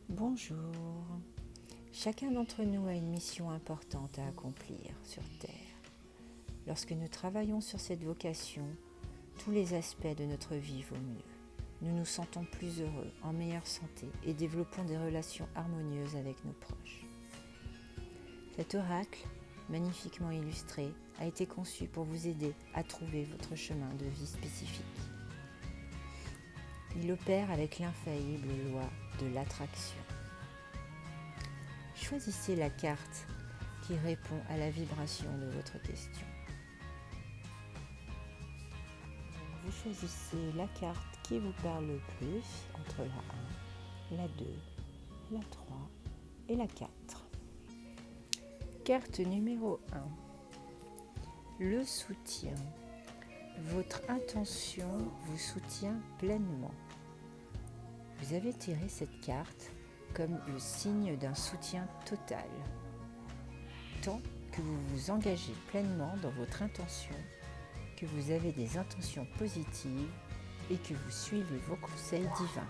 Bonjour. Chacun d'entre nous a une mission importante à accomplir sur Terre. Lorsque nous travaillons sur cette vocation, tous les aspects de notre vie vont mieux. Nous nous sentons plus heureux, en meilleure santé et développons des relations harmonieuses avec nos proches. Cet oracle, magnifiquement illustré, a été conçu pour vous aider à trouver votre chemin de vie spécifique. Il opère avec l'infaillible loi de l'attraction. Choisissez la carte qui répond à la vibration de votre question. Vous choisissez la carte qui vous parle le plus entre la 1, la 2, la 3 et la 4. Carte numéro 1. Le soutien. Votre intention vous soutient pleinement. Vous avez tiré cette carte comme le signe d'un soutien total. Tant que vous vous engagez pleinement dans votre intention, que vous avez des intentions positives et que vous suivez vos conseils divins.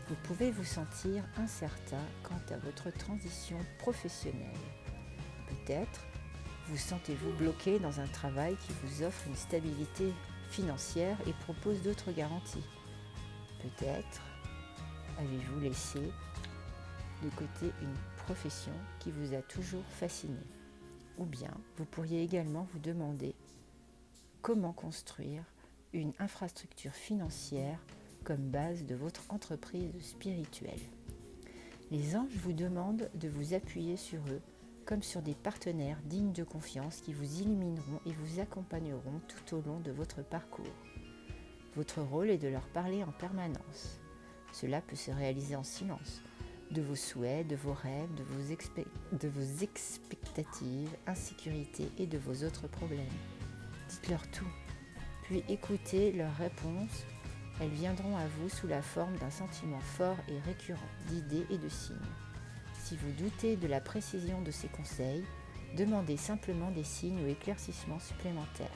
Vous pouvez vous sentir incertain quant à votre transition professionnelle. Peut-être vous sentez-vous bloqué dans un travail qui vous offre une stabilité financière et propose d'autres garanties. Peut-être avez-vous laissé de côté une profession qui vous a toujours fasciné. Ou bien vous pourriez également vous demander comment construire une infrastructure financière comme base de votre entreprise spirituelle. Les anges vous demandent de vous appuyer sur eux comme sur des partenaires dignes de confiance qui vous illumineront et vous accompagneront tout au long de votre parcours. Votre rôle est de leur parler en permanence. Cela peut se réaliser en silence, de vos souhaits, de vos rêves, de vos expectatives, insécurités et de vos autres problèmes. Dites-leur tout, puis écoutez leurs réponses. Elles viendront à vous sous la forme d'un sentiment fort et récurrent, d'idées et de signes. Si vous doutez de la précision de ces conseils, demandez simplement des signes ou éclaircissements supplémentaires.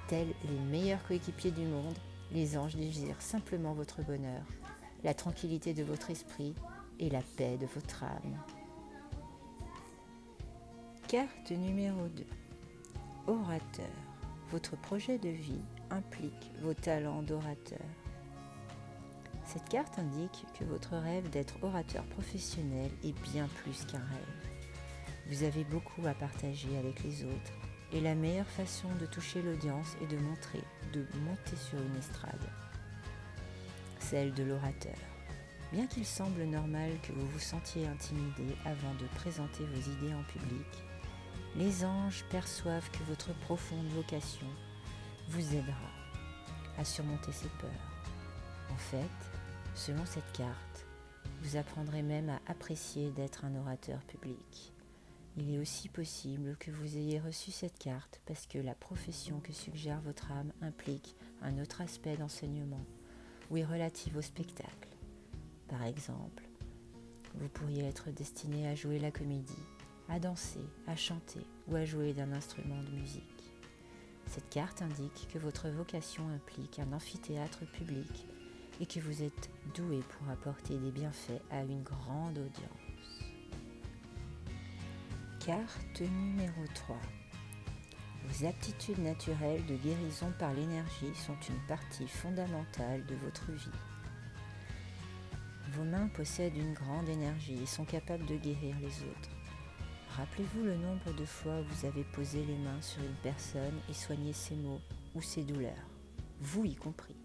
Tels les meilleurs coéquipiers du monde, les anges désirent simplement votre bonheur, la tranquillité de votre esprit et la paix de votre âme. Carte numéro 2. Orateur. Votre projet de vie implique vos talents d'orateur. Cette carte indique que votre rêve d'être orateur professionnel est bien plus qu'un rêve. Vous avez beaucoup à partager avec les autres et la meilleure façon de toucher l'audience est de monter sur une estrade, celle de l'orateur. Bien qu'il semble normal que vous vous sentiez intimidé avant de présenter vos idées en public, les anges perçoivent que votre profonde vocation vous aidera à surmonter ces peurs. En fait, selon cette carte, vous apprendrez même à apprécier d'être un orateur public. Il est aussi possible que vous ayez reçu cette carte parce que la profession que suggère votre âme implique un autre aspect d'enseignement ou est relative au spectacle. Par exemple, vous pourriez être destiné à jouer la comédie, à danser, à chanter ou à jouer d'un instrument de musique. Cette carte indique que votre vocation implique un amphithéâtre public et que vous êtes doué pour apporter des bienfaits à une grande audience. Carte numéro 3. Vos aptitudes naturelles de guérison par l'énergie sont une partie fondamentale de votre vie. Vos mains possèdent une grande énergie et sont capables de guérir les autres. Rappelez-vous le nombre de fois où vous avez posé les mains sur une personne et soigné ses maux ou ses douleurs, vous y compris.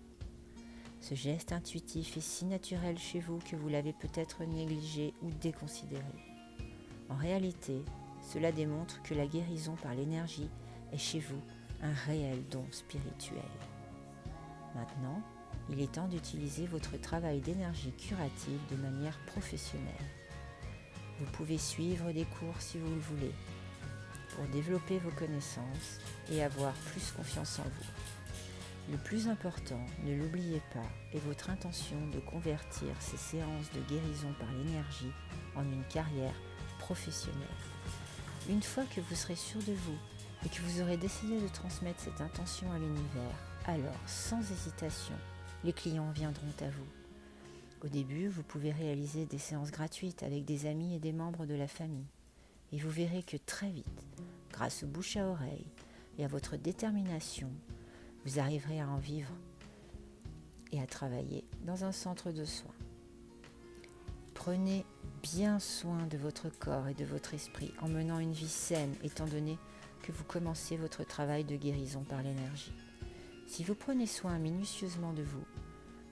Ce geste intuitif est si naturel chez vous que vous l'avez peut-être négligé ou déconsidéré. En réalité, cela démontre que la guérison par l'énergie est chez vous un réel don spirituel. Maintenant, il est temps d'utiliser votre travail d'énergie curative de manière professionnelle. Vous pouvez suivre des cours si vous le voulez, pour développer vos connaissances et avoir plus confiance en vous. Le plus important, ne l'oubliez pas, est votre intention de convertir ces séances de guérison par l'énergie en une carrière professionnelle. Une fois que vous serez sûr de vous et que vous aurez décidé de transmettre cette intention à l'univers, alors, sans hésitation, les clients viendront à vous. Au début, vous pouvez réaliser des séances gratuites avec des amis et des membres de la famille. Et vous verrez que très vite, grâce au bouche à oreille et à votre détermination, vous arriverez à en vivre et à travailler dans un centre de soins. Prenez bien soin de votre corps et de votre esprit en menant une vie saine, étant donné que vous commencez votre travail de guérison par l'énergie. Si vous prenez soin minutieusement de vous,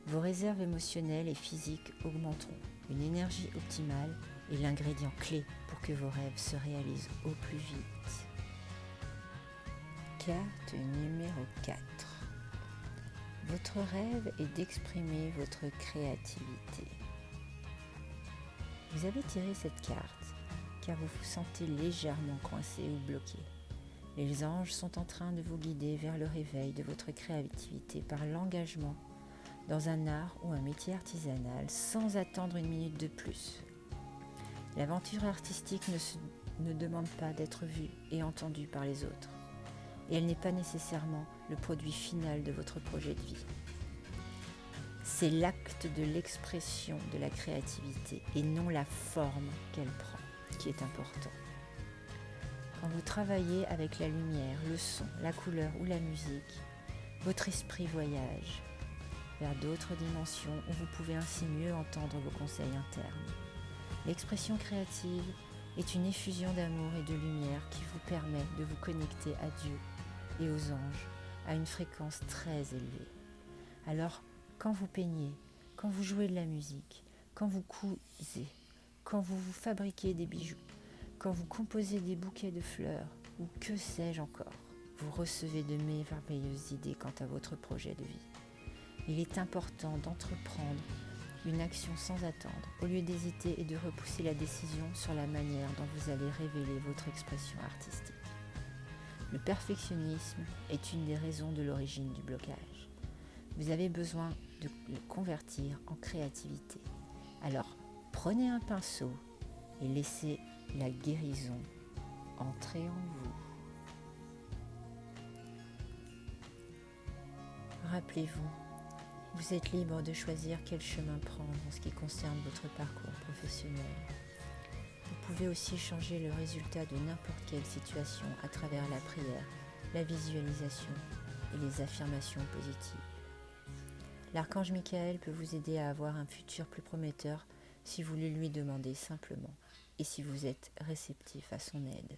vos réserves émotionnelles et physiques augmenteront. Une énergie optimale est l'ingrédient clé pour que vos rêves se réalisent au plus vite. Carte numéro 4. Votre rêve est d'exprimer votre créativité. Vous avez tiré cette carte car vous vous sentez légèrement coincé ou bloqué. Les anges sont en train de vous guider vers le réveil de votre créativité par l'engagement dans un art ou un métier artisanal sans attendre une minute de plus. L'aventure artistique ne demande pas d'être vue et entendue par les autres. Et elle n'est pas nécessairement le produit final de votre projet de vie. C'est l'acte de l'expression de la créativité et non la forme qu'elle prend qui est important. Quand vous travaillez avec la lumière, le son, la couleur ou la musique, votre esprit voyage vers d'autres dimensions où vous pouvez ainsi mieux entendre vos conseils internes. L'expression créative est une effusion d'amour et de lumière qui vous permet de vous connecter à Dieu et aux anges à une fréquence très élevée. Alors, quand vous peignez, quand vous jouez de la musique, quand vous cousez, quand vous fabriquez des bijoux, quand vous composez des bouquets de fleurs, ou que sais-je encore, vous recevez de merveilleuses idées quant à votre projet de vie. Il est important d'entreprendre une action sans attendre, au lieu d'hésiter et de repousser la décision sur la manière dont vous allez révéler votre expression artistique. Le perfectionnisme est une des raisons de l'origine du blocage. Vous avez besoin de le convertir en créativité. Alors, prenez un pinceau et laissez la guérison entrer en vous. Rappelez-vous, vous êtes libre de choisir quel chemin prendre en ce qui concerne votre parcours professionnel. Vous pouvez aussi changer le résultat de n'importe quelle situation à travers la prière, la visualisation et les affirmations positives. L'archange Michael peut vous aider à avoir un futur plus prometteur si vous le lui demandez simplement et si vous êtes réceptif à son aide.